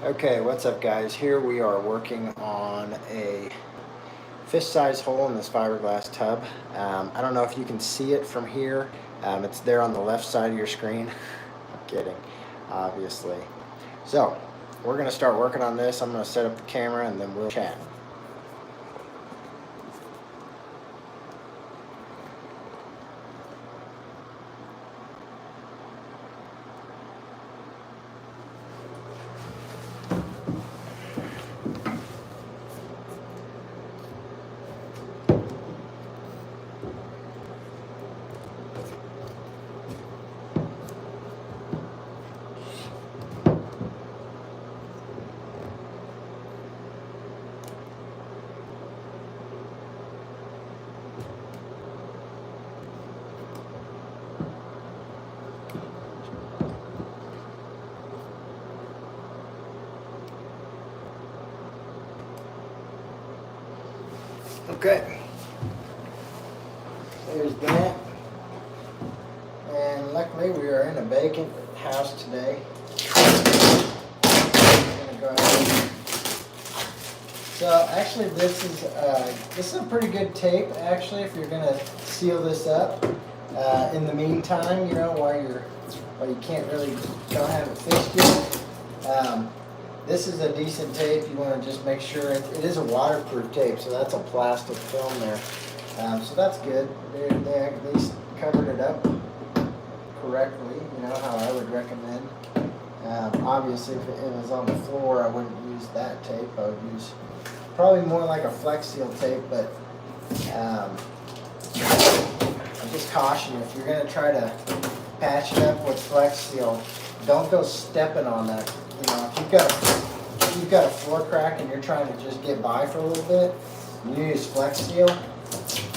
Okay, what's up guys? Here we are working on a fist-sized hole in this fiberglass tub. I don't know if you can see it from here. It's there on the left side of your screen. I'm kidding, obviously. So, we're going to start working on this. I'm going to set up the camera and then we'll chat. Okay, there's that, and luckily we are in a vacant house today. I'm gonna go ahead. So actually this is a pretty good tape actually if you're gonna seal this up. In the meantime, you know, while you don't have it fixed yet. This is a decent tape. You want to just make sure it is a waterproof tape, so that's a plastic film there. So that's good. They at least covered it up correctly, you know, how I would recommend. Obviously, if it was on the floor, I wouldn't use that tape. I would use probably more like a Flex Seal tape, but I just caution you, if you're going to try to patch it up with Flex Seal, don't go stepping on that. You know, if you've got a floor crack and you're trying to just get by for a little bit, and you use Flex Seal,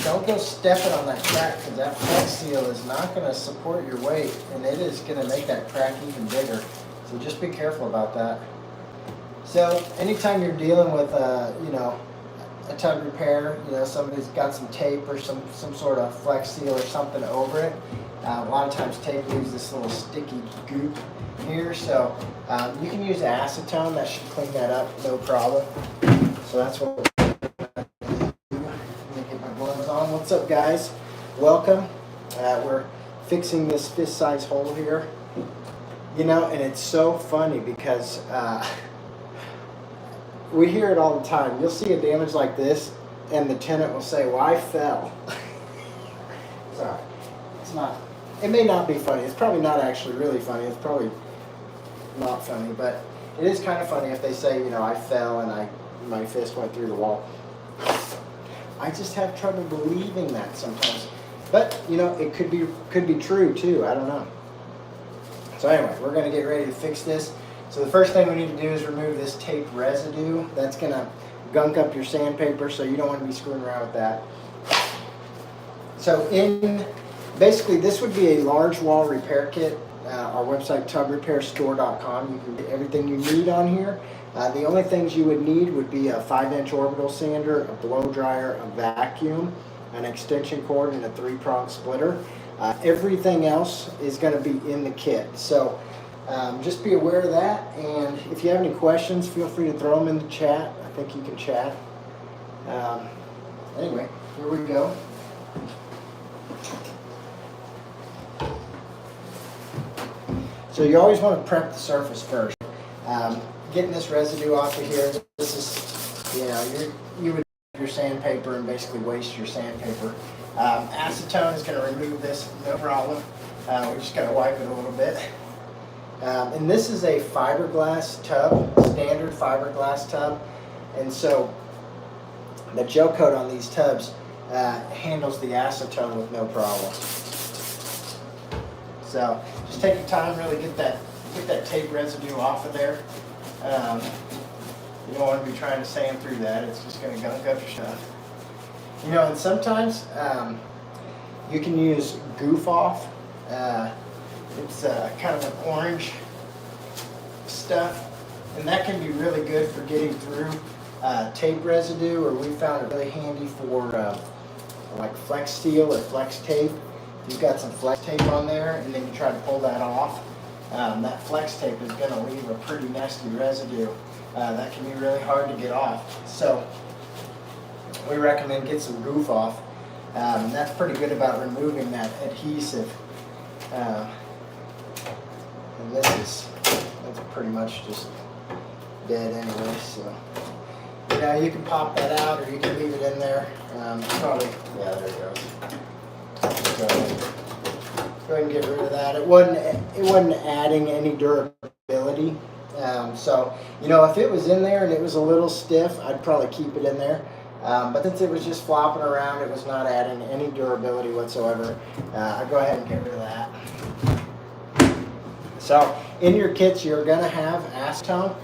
don't go stepping on that crack, because that Flex Seal is not going to support your weight, and it is going to make that crack even bigger. So just be careful about that. So anytime you're dealing with you know, a tub repair, you know, somebody's got some tape or some sort of Flex Seal or something over it. A lot of times tape leaves this little sticky goop here, so you can use acetone. That should clean that up, no problem. So that's what we're going to do. Let me get my gloves on. What's up, guys? Welcome. We're fixing this fist-sized hole here. You know, and it's so funny because we hear it all the time. You'll see a damage like this, and the tenant will say, "Well, I fell." Sorry, it's not. It may not be funny. It's probably not actually really funny. It's probably not funny, but it is kind of funny if they say, you know, I fell and my fist went through the wall. I just have trouble believing that sometimes. But you know, it could be true too. I don't know. So anyway, we're going to get ready to fix this. So the first thing we need to do is remove this tape residue. That's going to gunk up your sandpaper, so you don't want to be screwing around with that. So basically this would be a large wall repair kit. Our website, tubrepairstore.com. You can get everything you need on here. The only things you would need would be a 5-inch orbital sander, a blow dryer, a vacuum, an extension cord, and a 3-prong splitter. Everything else is going to be in the kit. So just be aware of that, and if you have any questions, feel free to throw them in the chat. I think you can chat. Anyway, here we go. So you always want to prep the surface first. Getting this residue off of here, this is, you know, you would your sandpaper and basically waste your sandpaper. Acetone is going to remove this, no problem. We just got to wipe it a little bit. And this is a fiberglass tub, standard fiberglass tub. And so the gel coat on these tubs handles the acetone with no problem. So just take your time, really get that tape residue off of there. You don't want to be trying to sand through that. It's just going to gunk up your stuff. You know, and sometimes you can use Goof Off. It's kind of an orange stuff, and that can be really good for getting through tape residue, or we found it really handy for like Flex Seal or Flex Tape. You've got some Flex Tape on there, and then you try to pull that off. that flex tape is going to leave a pretty nasty residue that can be really hard to get off. So we recommend get some goof off. And that's pretty good about removing that adhesive. And that's pretty much just dead anyway. So you can pop that out or you can leave it in there. Probably, yeah, there it goes. So, go ahead and get rid of that. It wasn't adding any durability. So if it was in there and it was a little stiff, I'd probably keep it in there. But since it was just flopping around, it was not adding any durability whatsoever. I'd go ahead and get rid of that. So in your kits, you're going to have acetone.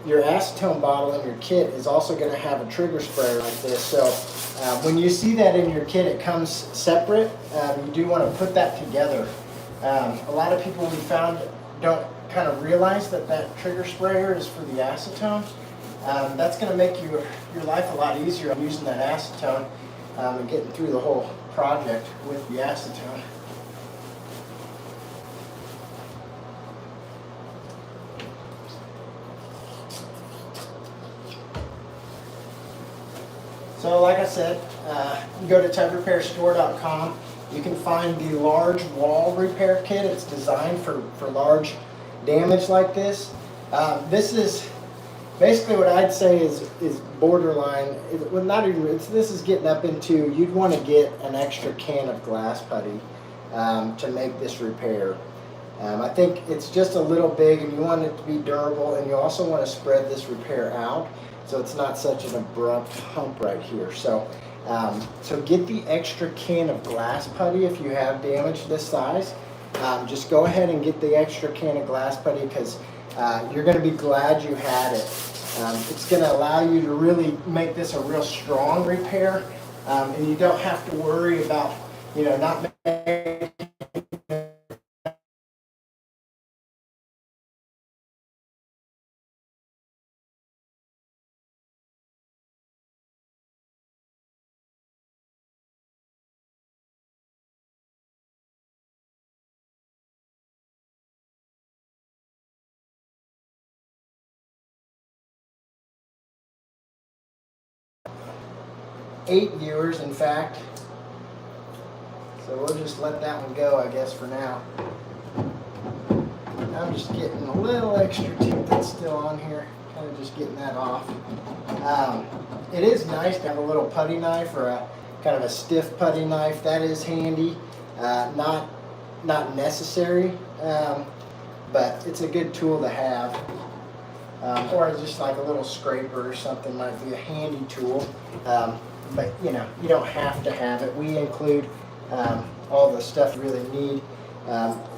Your acetone bottle in your kit is also going to have a trigger sprayer like this. So when you see that in your kit, it comes separate. You do want to put that together. A lot of people we found don't kind of realize that that trigger sprayer is for the acetone. That's going to make your life a lot easier using that acetone and getting through the whole project with the acetone. So like I said, you go to tubrepairstore.com. You can find the large wall repair kit. It's designed for large damage like this. This is basically what I'd say is borderline. This is getting up into, you'd want to get an extra can of glass putty to make this repair. I think it's just a little big and you want it to be durable, and you also want to spread this repair out so it's not such an abrupt hump right here. So get the extra can of glass putty if you have damage this size. Just go ahead and get the extra can of glass putty because you're going to be glad you had it. It's going to allow you to really make this a real strong repair, and you don't have to worry about not making 8 viewers, in fact. So we'll just let that one go, I guess, for now. I'm just getting a little extra tip that's still on here, kind of just getting that off. It is nice to have a little putty knife or a kind of a stiff putty knife. That is handy. Not necessary, but it's a good tool to have. Or just like a little scraper or something might be a handy tool. But you don't have to have it. We include all the stuff you really need.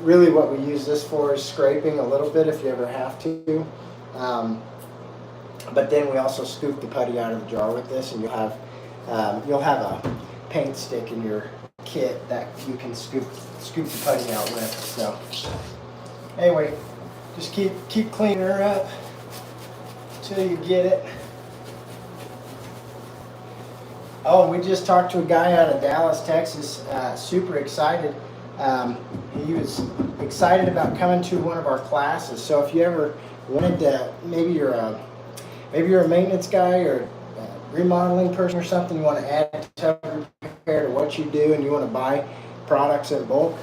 Really what we use this for is scraping a little bit if you ever have to. But then we also scoop the putty out of the jar with this, and you'll have a paint stick in your kit that you can scoop the putty out with. So anyway, just keep cleaning her up until you get it. Oh, we just talked to a guy out of Dallas, Texas, super excited. He was excited about coming to one of our classes. So if you ever wanted to, maybe you're a maintenance guy or a remodeling person or something, you want to add tub repair to what you do and you want to buy products in bulk.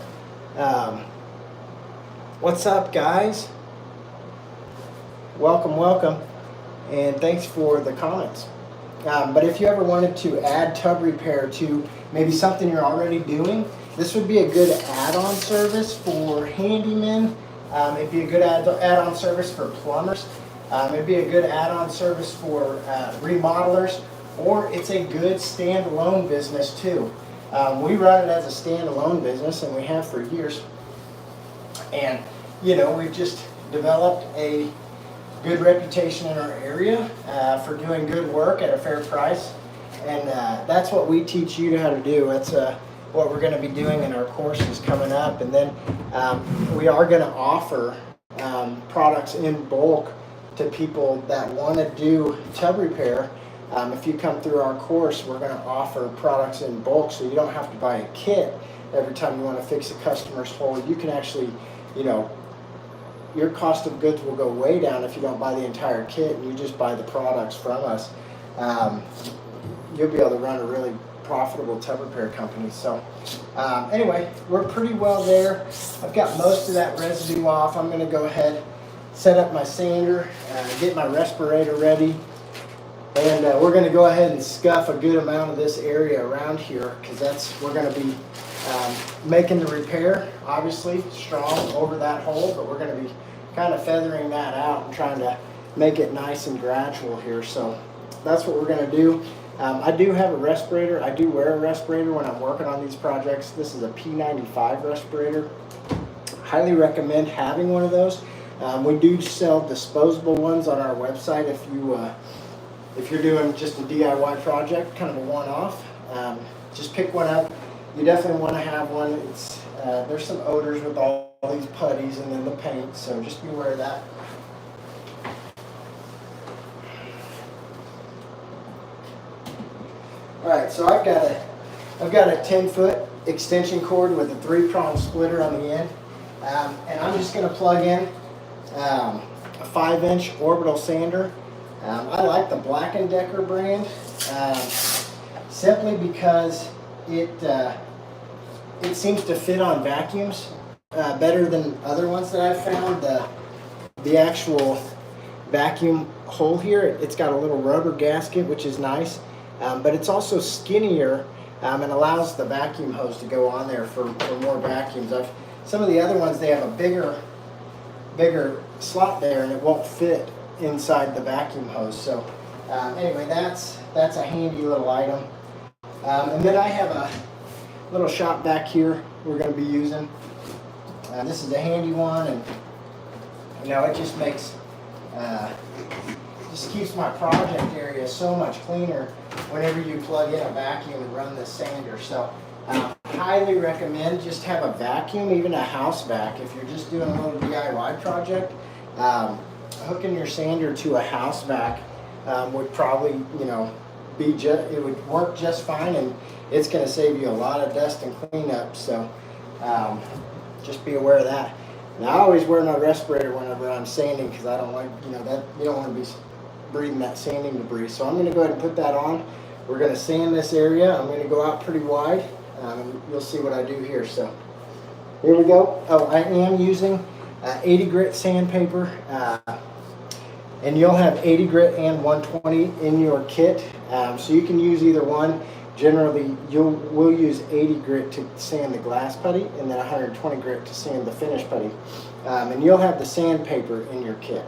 What's up, guys? Welcome, and thanks for the comments. But if you ever wanted to add tub repair to maybe something you're already doing, this would be a good add-on service for handymen. It'd be a good add-on service for plumbers. It'd be a good add-on service for remodelers, or it's a good standalone business too. We run it as a standalone business, and we have for years. And we've just developed a good reputation in our area for doing good work at a fair price, and that's what we teach you how to do. That's what we're going to be doing in our courses coming up, and then we are going to offer products in bulk to people that want to do tub repair. If you come through our course, we're going to offer products in bulk, so you don't have to buy a kit every time you want to fix a customer's hole. You can actually you know, your cost of goods will go way down if you don't buy the entire kit and you just buy the products from us. You'll be able to run a really profitable tub repair company. So anyway, we're pretty well there. I've got most of that residue off. I'm going to go ahead, set up my sander, get my respirator ready, and we're going to go ahead and scuff a good amount of this area around here, because we're going to be making the repair, obviously, strong over that hole, but we're going to be kind of feathering that out and trying to make it nice and gradual here. So that's what we're going to do. I do have a respirator. I do wear a respirator when I'm working on these projects. This is a P95 respirator. Highly recommend having one of those. We do sell disposable ones on our website if you're doing just a DIY project, kind of a one-off. Just pick one up. You definitely want to have one. There's some odors with all these putties and then the paint, so just be aware of that. All right, so I've got a 10-foot extension cord with a 3-prong splitter on the end, and I'm just going to plug in a 5-inch orbital sander. I like the Black & Decker brand simply because it seems to fit on vacuums better than other ones that I've found. The actual vacuum hole here, it's got a little rubber gasket, which is nice. But it's also skinnier and allows the vacuum hose to go on there for more vacuums. Some of the other ones, they have a bigger slot there and it won't fit inside the vacuum hose. So anyway, that's a handy little item. And then I have a little shop vac here we're going to be using. This is a handy one, and it just makes just keeps my project area so much cleaner whenever you plug in a vacuum and run this sander. So highly recommend just have a vacuum, even a house vac. If you're just doing a little DIY project, hooking your sander to a house vac would probably, it would work just fine, and it's going to save you a lot of dust and cleanup. So just be aware of that. Now, I always wear my respirator whenever I'm sanding, because I don't like, that you don't want to be breathing that sanding debris. So I'm going to go ahead and put that on. We're going to sand this area. I'm going to go out pretty wide. You'll see what I do here. So here we go. Oh, I am using 80 grit sandpaper, and you'll have 80 grit and 120 in your kit, so you can use either one. Generally, we'll use 80 grit to sand the glass putty, and then 120 grit to sand the finish putty. And you'll have the sandpaper in your kit.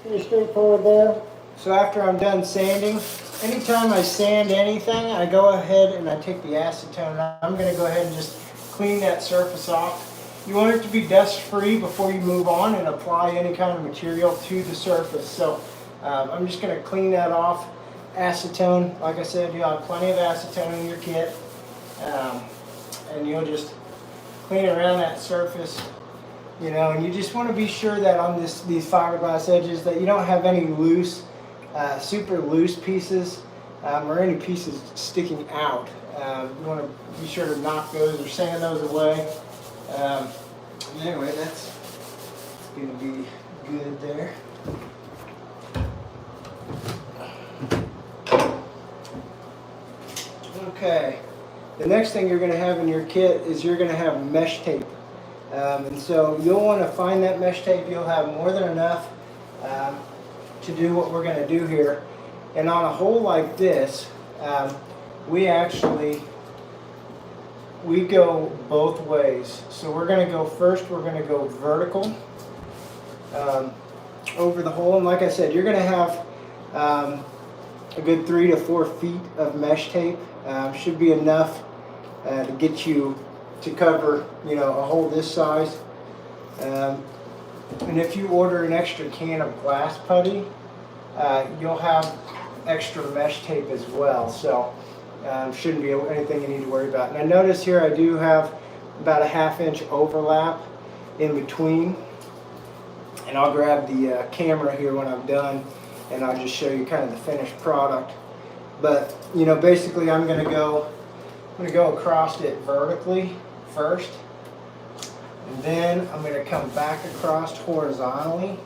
Pretty straightforward there. So after I'm done sanding, anytime I sand anything, I go ahead and I take the acetone, and I'm going to go ahead and just clean that surface off. You want it to be dust free before you move on and apply any kind of material to the surface. So I'm just going to clean that off. Acetone, like I said, you'll have plenty of acetone in your kit, and you'll just clean around that surface, you know, and you just want to be sure that on these fiberglass edges that you don't have any loose, super loose pieces or any pieces sticking out. You want to be sure to knock those or sand those away. Anyway, that's going to be good there. Okay, the next thing you're going to have in your kit is you're going to have mesh tape. And so you'll want to find that mesh tape. You'll have more than enough to do what we're going to do here. And on a hole like this, we go both ways. So we're going to go first, we're going to go vertical over the hole. And like I said, you're going to have a good 3 to 4 feet of mesh tape. Should be enough to get you to cover, you know, a hole this size. And if you order an extra can of glass putty, you'll have extra mesh tape as well. So shouldn't be anything you need to worry about. Now notice here I do have about a 1/2 inch overlap in between. And I'll grab the camera here when I'm done, and I'll just show you kind of the finished product. But you know, basically I'm going to go across it vertically first, and then I'm going to come back across horizontally,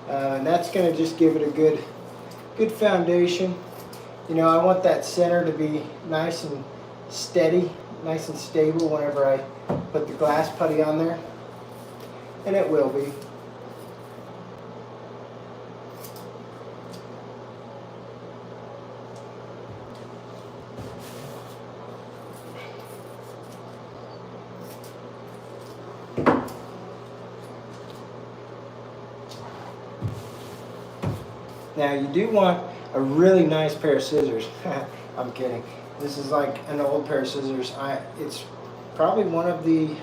and that's going to just give it a good foundation. You know, I want that center to be nice and steady, nice and stable whenever I put the glass putty on there, and it will be. Now you do want a really nice pair of scissors. I'm kidding. This is like an old pair of scissors. It's probably one of the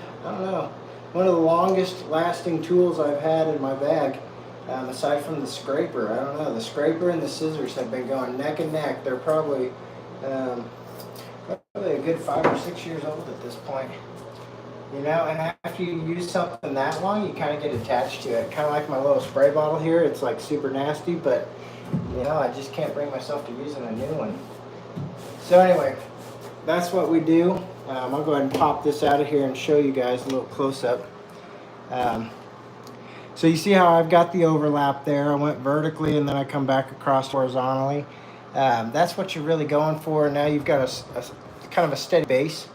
longest lasting tools I've had in my bag, aside from the scraper. I don't know. The scraper and the scissors have been going neck and neck. They're probably a good 5 or 6 years old at this point. You know, and after you use something that long, you kind of get attached to it. Kind of like my little spray bottle here. It's like super nasty, but you know, I just can't bring myself to using a new one. So anyway, that's what we do. I'll go ahead and pop this out of here and show you guys a little close-up. So you see how I've got the overlap there. I went vertically and then I come back across horizontally. That's what you're really going for. Now you've got a kind of a steady base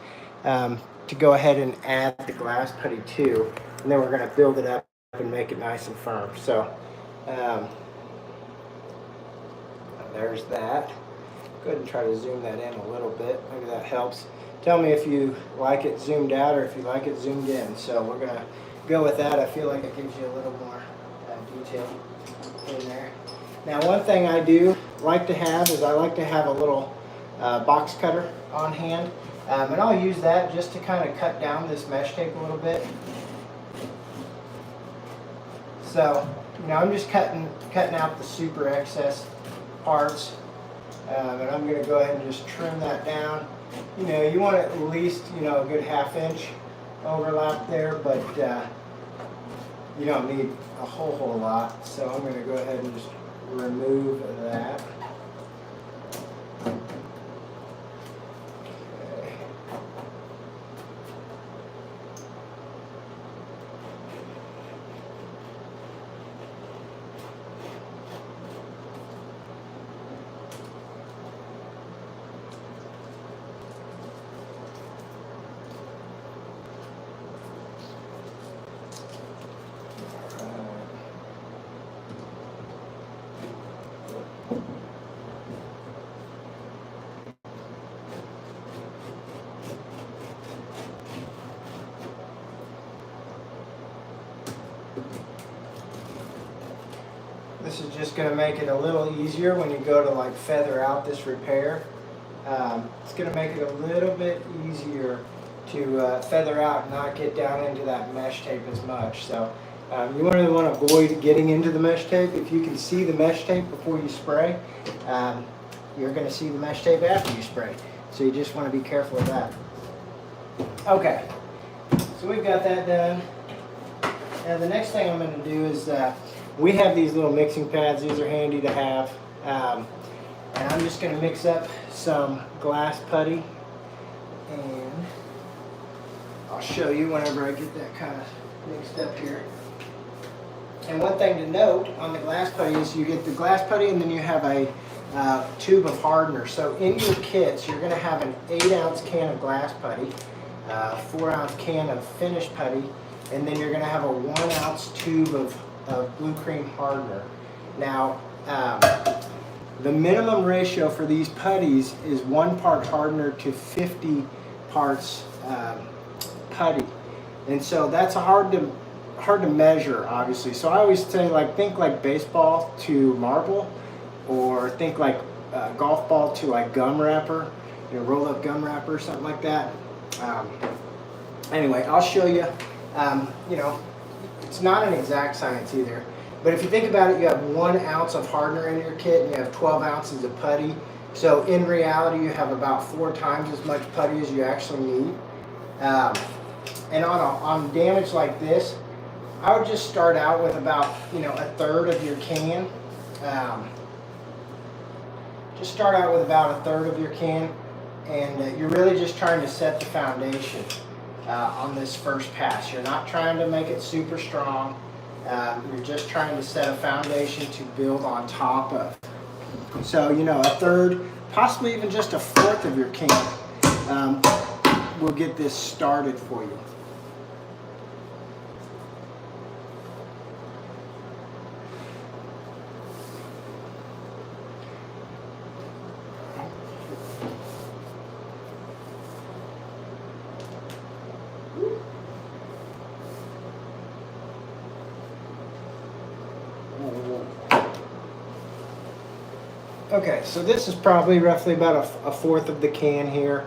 to go ahead and add the glass putty to, and then we're going to build it up and make it nice and firm. So there's that. Go ahead and try to zoom that in a little bit. Maybe that helps. Tell me if you like it zoomed out or if you like it zoomed in. So we're going to go with that. I feel like it gives you a little more detail in there. Now one thing I do like to have is I like to have a little box cutter on hand. And I'll use that just to kind of cut down this mesh tape a little bit. So, you know, I'm just cutting out the super excess parts, and I'm going to go ahead and just trim that down. You know, you want at least, you know, a good 1/2 inch overlap there, but you don't need a whole lot. So I'm going to go ahead and just remove that. This is just going to make it a little easier when you go to like feather out this repair. It's going to make it a little bit easier to feather out and not get down into that mesh tape as much. So you really want to avoid getting into the mesh tape. If you can see the mesh tape before you spray, you're going to see the mesh tape after you spray. So you just want to be careful of that. Okay, so we've got that done. Now the next thing I'm going to do is we have these little mixing pads. These are handy to have. And I'm just going to mix up some glass putty. And I'll show you whenever I get that kind of mixed up here. And one thing to note on the glass putty is you get the glass putty and then you have a tube of hardener. So in your kits, you're going to have an 8-ounce can of glass putty, 4-ounce can of finished putty, and then you're going to have a 1-ounce tube of blue cream hardener. Now, the minimum ratio for these putties is 1 part hardener to 50 parts putty. And so that's hard to measure, obviously. So I always say, like, think like baseball to marble, or think like golf ball to like gum wrapper, you know, roll up gum wrapper, something like that. Anyway, I'll show you. You know, it's not an exact science either, but if you think about it, you have 1 ounce of hardener in your kit and you have 12 ounces of putty. So in reality, you have about 4 times as much putty as you actually need. And on damage like this, I would just start out with about, you know, 1/3 of your can. Just start out with about 1/3 of your can, and you're really just trying to set the foundation on this first pass. You're not trying to make it super strong. You're just trying to set a foundation to build on top of. So, you know, 1/3, possibly even just 1/4 of your can will get this started for you. Okay, so this is probably roughly about a 1/4 of the can here.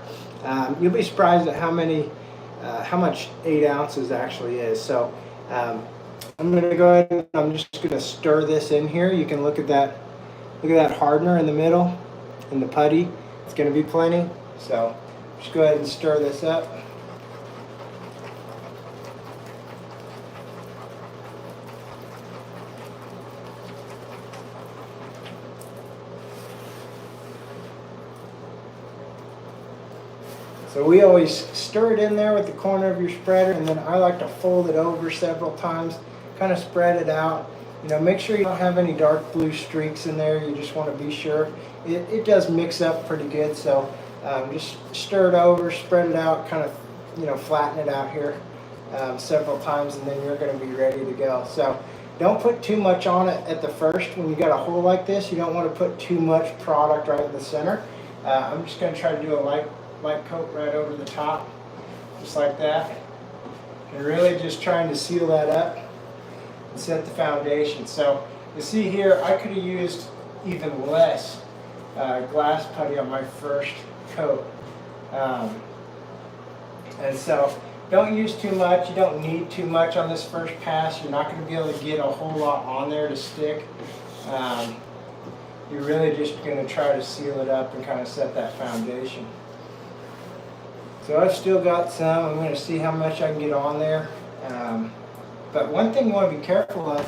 You'll be surprised at how much 8 ounces actually is. So I'm going to go ahead and I'm just going to stir this in here. You can look at that hardener in the middle and the putty. It's going to be plenty. So just go ahead and stir this up. So we always stir it in there with the corner of your spreader, and then I like to fold it over several times, kind of spread it out. You know, make sure you don't have any dark blue streaks in there. You just want to be sure. It does mix up pretty good, so just stir it over, spread it out, kind of, you know, flatten it out here several times, and then you're going to be ready to go. So don't put too much on it at the first. When you got a hole like this, you don't want to put too much product right in the center. I'm just going to try to do a light coat right over the top, just like that, and really just trying to seal that up and set the foundation. So you see here, I could have used even less glass putty on my first coat, and so don't use too much. You don't need too much on this first pass. You're not going to be able to get a whole lot on there to stick. You're really just going to try to seal it up and kind of set that foundation. So I've still got some. I'm going to see how much I can get on there. But one thing you want to be careful of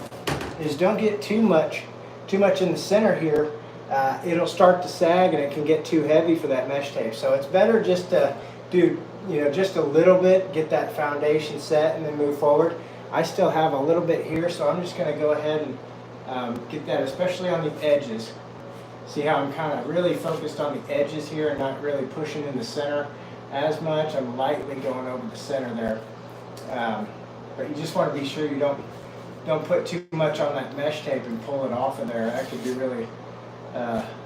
is don't get too much in the center here. It'll start to sag and it can get too heavy for that mesh tape. So it's better just to do, you know, just a little bit, get that foundation set, and then move forward. I still have a little bit here, so I'm just going to go ahead and get that, especially on the edges. See how I'm kind of really focused on the edges here and not really pushing in the center as much. I'm lightly going over the center there, but you just want to be sure you don't put too much on that mesh tape and pull it off of there. That could be really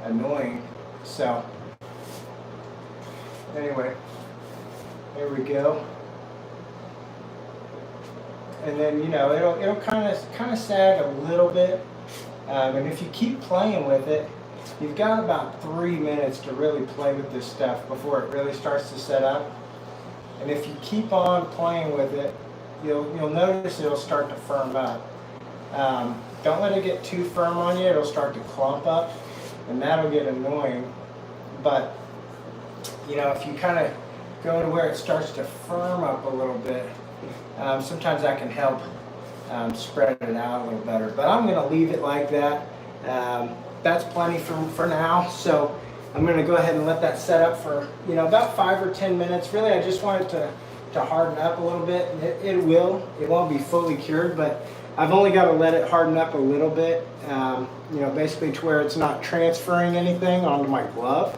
annoying. So anyway, there we go. And then, you know, it'll kind of sag a little bit, And if you keep playing with it, you've got about 3 minutes to really play with this stuff before it really starts to set up. And if you keep on playing with it, you'll notice it'll start to firm up. Don't let it get too firm on you, it'll start to clump up, and that'll get annoying. But you know, if you kind of go to where it starts to firm up a little bit, sometimes that can help spread it out a little better. But I'm going to leave it like that. That's plenty for now. So I'm going to go ahead and let that set up for, you know, about 5 or 10 minutes. Really, I just want it to harden up a little bit. It will. It won't be fully cured, but I've only got to let it harden up a little bit, you know, basically to where it's not transferring anything onto my glove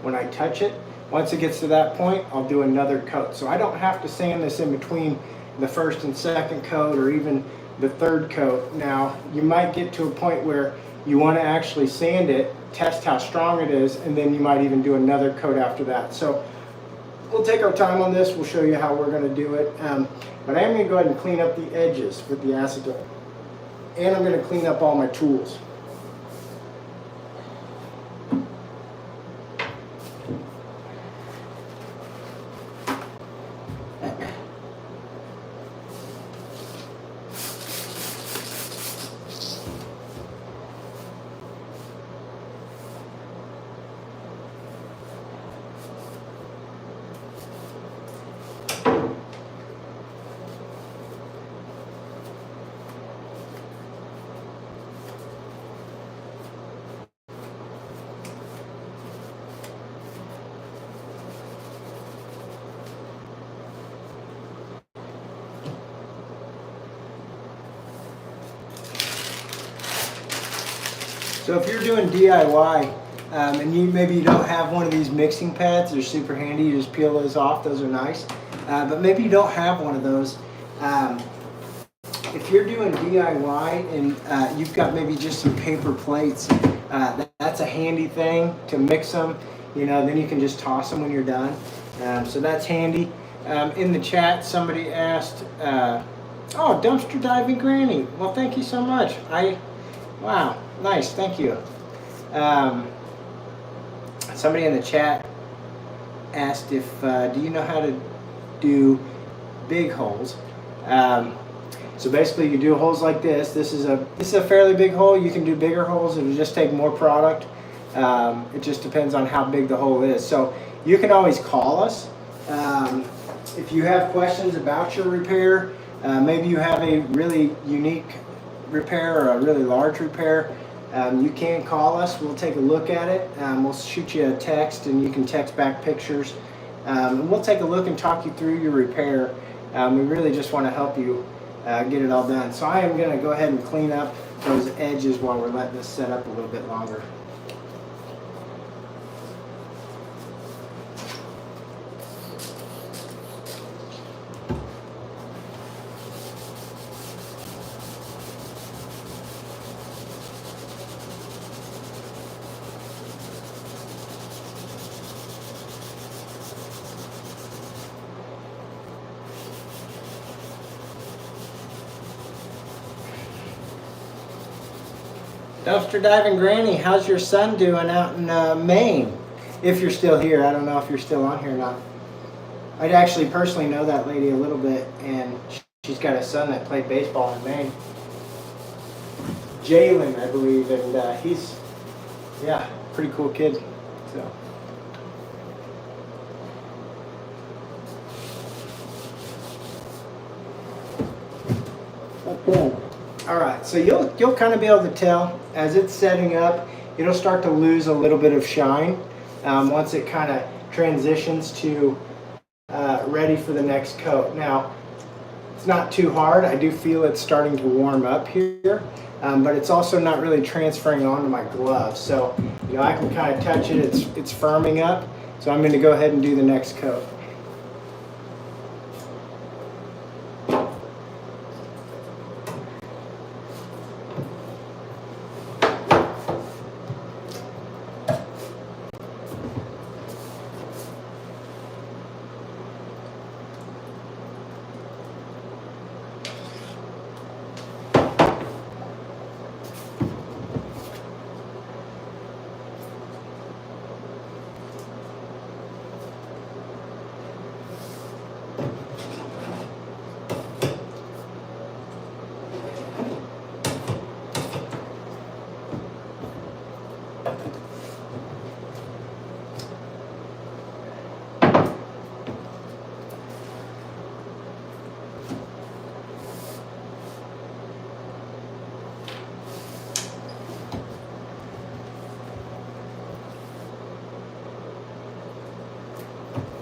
when I touch it. Once it gets to that point, I'll do another coat. So I don't have to sand this in between the first and second coat or even the third coat. Now, you might get to a point where you want to actually sand it, test how strong it is, and then you might even do another coat after that. So we'll take our time on this. We'll show you how we're going to do it. But I am going to go ahead and clean up the edges with the acetone. And I'm going to clean up all my tools. So if you're doing DIY and maybe you don't have one of these mixing pads, they're super handy. You just peel those off; those are nice. But maybe you don't have one of those. If you're doing DIY and you've got maybe just some paper plates, that's a handy thing to mix them. You know, then you can just toss them when you're done. So that's handy. In the chat, somebody asked, "Oh, dumpster diving granny." Well, thank you so much. Wow. Nice, thank you. Somebody in the chat asked if, do you know how to do big holes? So basically you do holes like this. This is a fairly big hole. You can do bigger holes. It'll just take more product. It just depends on how big the hole is. So you can always call us. If you have questions about your repair, maybe you have a really unique repair or a really large repair, you can call us. We'll take a look at it. We'll shoot you a text and you can text back pictures. And we'll take a look and talk you through your repair. We really just want to help you get it all done. So I am going to go ahead and clean up those edges while we're letting this set up a little bit longer. Dumpster diving granny, how's your son doing out in Maine? If you're still here, I don't know if you're still on here or not. I'd actually personally know that lady a little bit, and she's got a son that played baseball in Maine. Jalen, I believe, and he's, yeah, pretty cool kid. So. Okay. All right, so you'll kind of be able to tell as it's setting up, it'll start to lose a little bit of shine once it kind of transitions to ready for the next coat. Now, it's not too hard. I do feel it's starting to warm up here, but it's also not really transferring onto my glove. So, you know, I can kind of touch it. It's firming up. So I'm going to go ahead and do the next coat.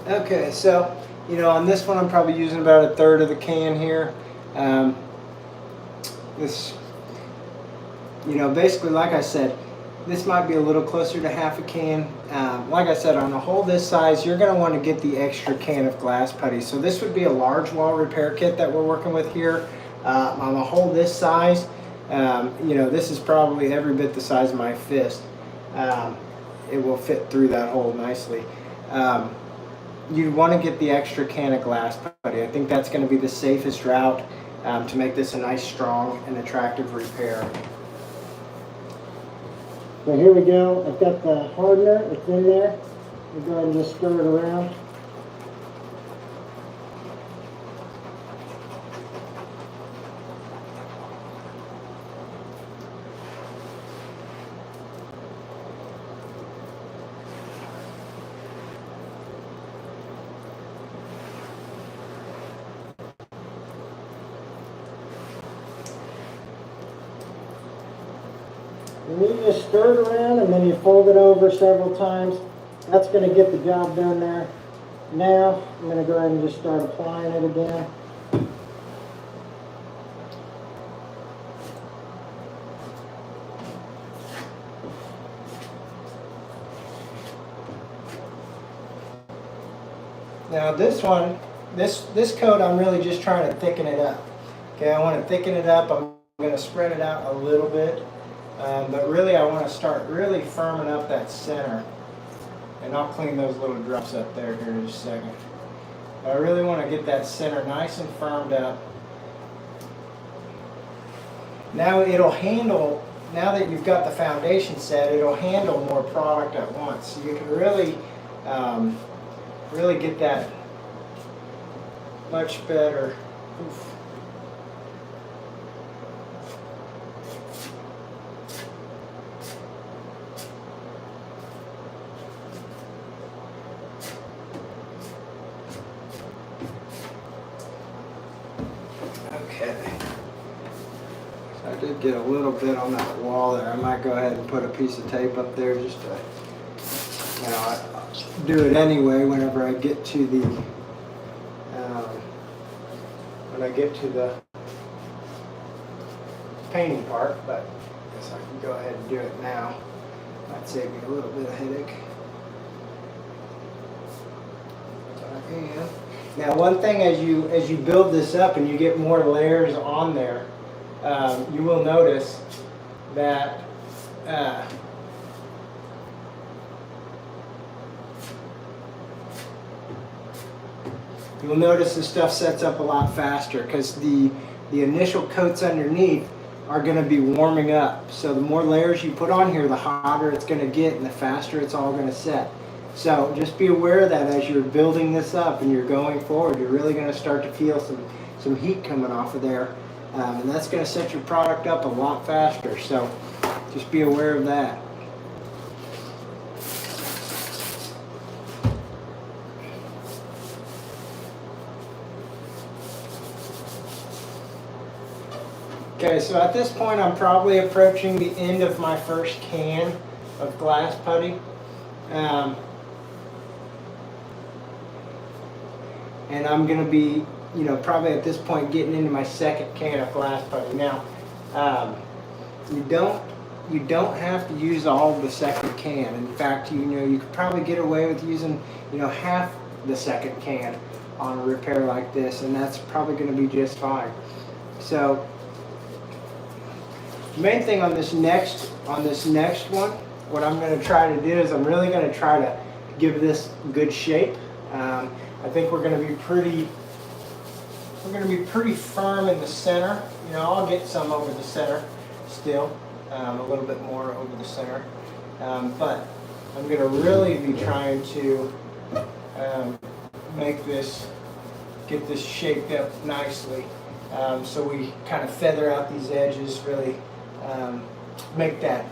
Okay, so, on this one I'm probably using about a third of the can here. This, basically, like I said, this might be a little closer to half a can. Like I said, on a hole this size, you're going to want to get the extra can of glass putty. So this would be a large wall repair kit that we're working with here. On a hole this size, this is probably every bit the size of my fist. It will fit through that hole nicely. You want to get the extra can of glass putty. I think that's going to be the safest route to make this a nice, strong, and attractive repair. So here we go. I've got the hardener. It's in there. We'll go ahead and just stir it around. And you just stir it around and then you fold it over several times. That's going to get the job done there. Now I'm going to go ahead and just start applying it again. Now this one, this coat, I'm really just trying to thicken it up. Okay, I want to thicken it up. I'm going to spread it out a little bit. But really I want to start really firming up that center. And I'll clean those little drops up there here in just a second. But I really want to get that center nice and firmed up. Now it'll handle, now that you've got the foundation set, it'll handle more product at once. So you can really, really get that much better. Oof. Okay, so I did get a little bit on that wall there. I might go ahead and put a piece of tape up there just to, I do it anyway whenever I get to the, painting part, but I guess I can go ahead and do it now. Might save me a little bit of headache. And now, one thing as you build this up and you get more layers on there, you will notice that you'll notice the stuff sets up a lot faster because the initial coats underneath are going to be warming up. So the more layers you put on here, the hotter it's going to get and the faster it's all going to set. So just be aware of that as you're building this up and you're going forward. You're really going to start to feel some heat coming off of there. And that's going to set your product up a lot faster. So just be aware of that. Okay, so at this point I'm probably approaching the end of my first can of glass putty. And I'm going to be, probably at this point getting into my second can of glass putty. Now, you don't have to use all of the second can. In fact, you could probably get away with using, half the second can on a repair like this, and that's probably going to be just fine. So, the main thing on this next one, what I'm going to try to do is I'm really going to try to give this good shape. I think we're going to be pretty firm in the center. I'll get some over the center still, a little bit more over the center, but I'm going to really be trying to make this get this shaped up nicely. So we kind of feather out these edges, really make that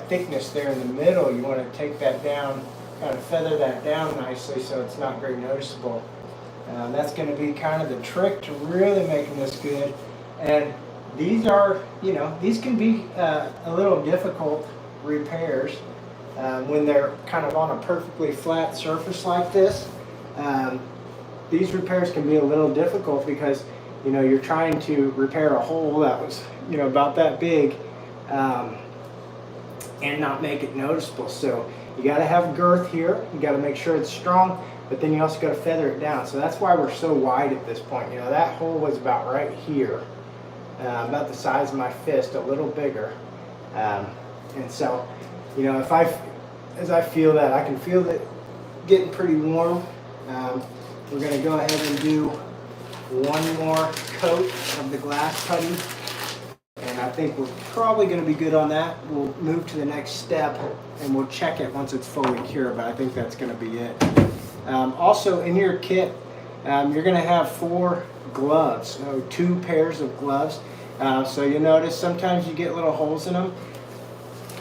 thickness there in the middle. You want to take that down, kind of feather that down nicely so it's not very noticeable. That's going to be kind of the trick to really making this good. And these are, you know, these can be a little difficult repairs when they're kind of on a perfectly flat surface like this. These repairs can be a little difficult because, you know, you're trying to repair a hole that was, you know, about that big and not make it noticeable. So you got to have girth here. You got to make sure it's strong, but then you also got to feather it down. So that's why we're so wide at this point. You know, that hole was about right here, about the size of my fist, a little bigger. And so, you know, as I feel that, I can feel that getting pretty warm. We're going to go ahead and do one more coat of the glass putty, and I think we're probably going to be good on that. We'll move to the next step and we'll check it once it's fully cured, but I think that's going to be it. Also in your kit, you're going to have 4 gloves, so 2 pairs of gloves. So you'll notice sometimes you get little holes in them.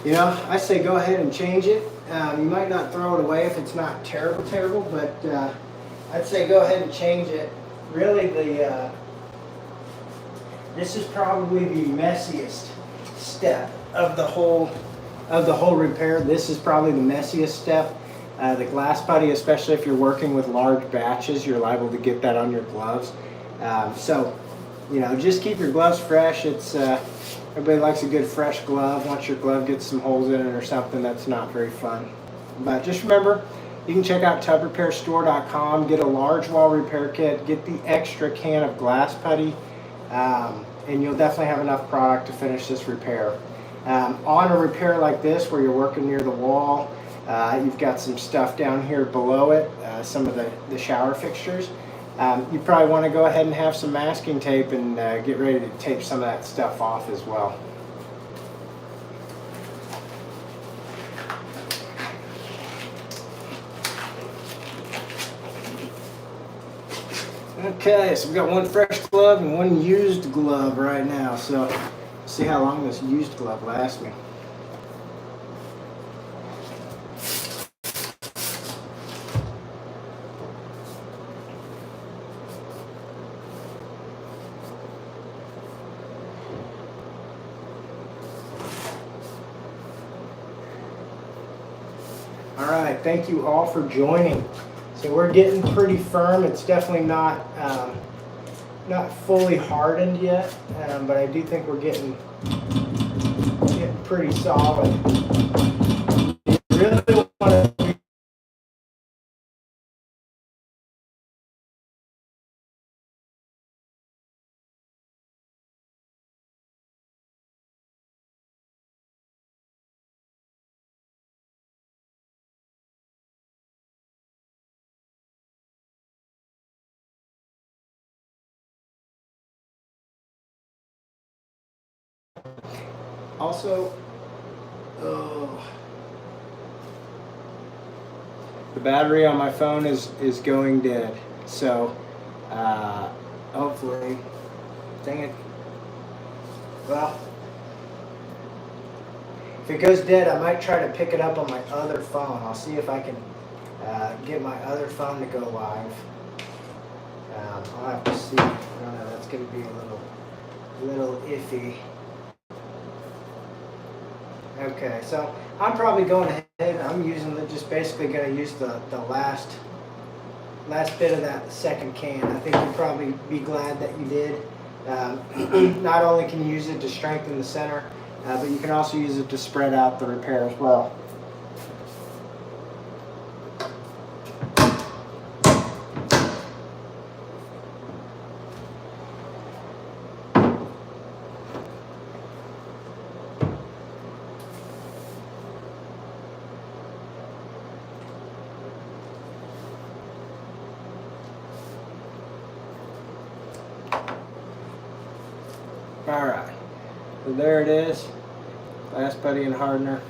You know, I say go ahead and change it. You might not throw it away if it's not terrible, but I'd say go ahead and change it. Really, this is probably the messiest step of the whole repair. This is probably the messiest step. The glass putty, especially if you're working with large batches, you're liable to get that on your gloves. So, you know, just keep your gloves fresh. It's everybody likes a good fresh glove. Once your glove gets some holes in it or something, that's not very fun. But just remember, you can check out tubrepairstore.com, get a large wall repair kit, get the extra can of glass putty, and you'll definitely have enough product to finish this repair. On a repair like this, where you're working near the wall, you've got some stuff down here below it, some of the shower fixtures. You probably want to go ahead and have some masking tape and get ready to tape some of that stuff off as well. Okay, so we've got one fresh glove and one used glove right now, so let's see how long this used glove lasts me. Alright, thank you all for joining. So we're getting pretty firm. It's definitely not fully hardened yet, but I do think we're getting pretty solid. You really want to also, the battery on my phone is going dead. So hopefully, dang it. Well, if it goes dead, I might try to pick it up on my other phone. I'll see if I can get my other phone to go live. I'll have to see. I don't know. That's going to be a little iffy. Okay, so I'm probably going ahead. I'm using just basically going to use the last bit of that second can. I think you'll probably be glad that you did. Not only can you use it to strengthen the center, but you can also use it to spread out the repair as well. Alright, so there it is, glass putty and hardener.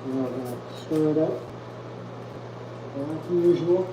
I'm going to stir it up like usual.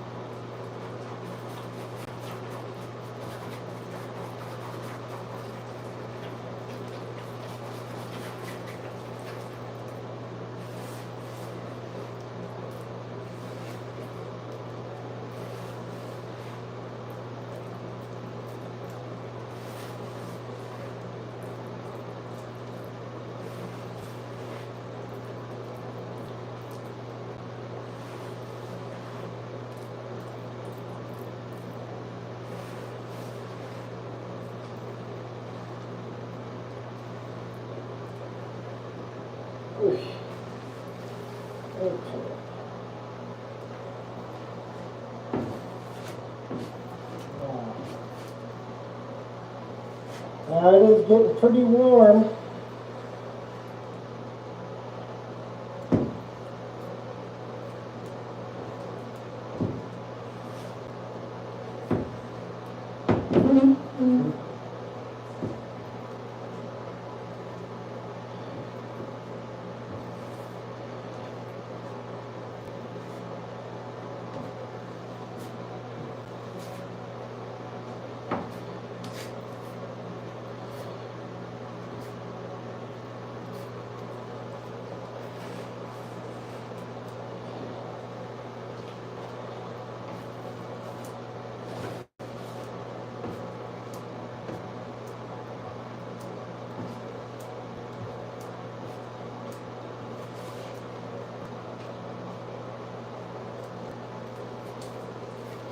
Okay. Now it is getting pretty warm.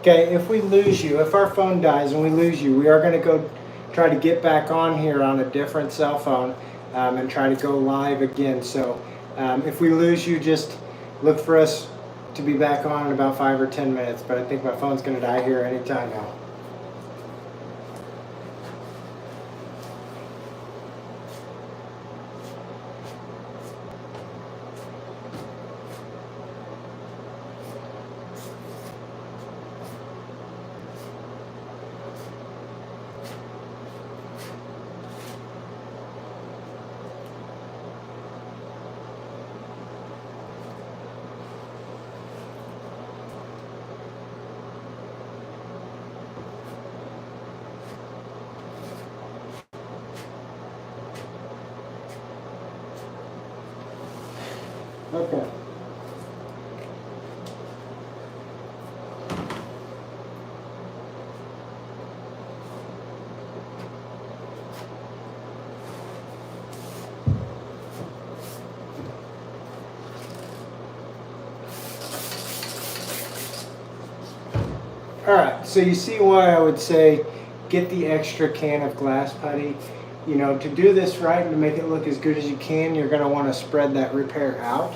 Okay, if we lose you, if our phone dies and we lose you, we are going to go try to get back on here on a different cell phone and try to go live again. So if we lose you, just look for us to be back on in about 5 or 10 minutes. But I think my phone's going to die here anytime now. Okay. Alright, so you see why I would say get the extra can of glass putty. You know, to do this right and to make it look as good as you can, you're going to want to spread that repair out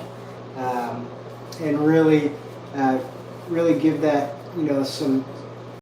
and really give that, you know, some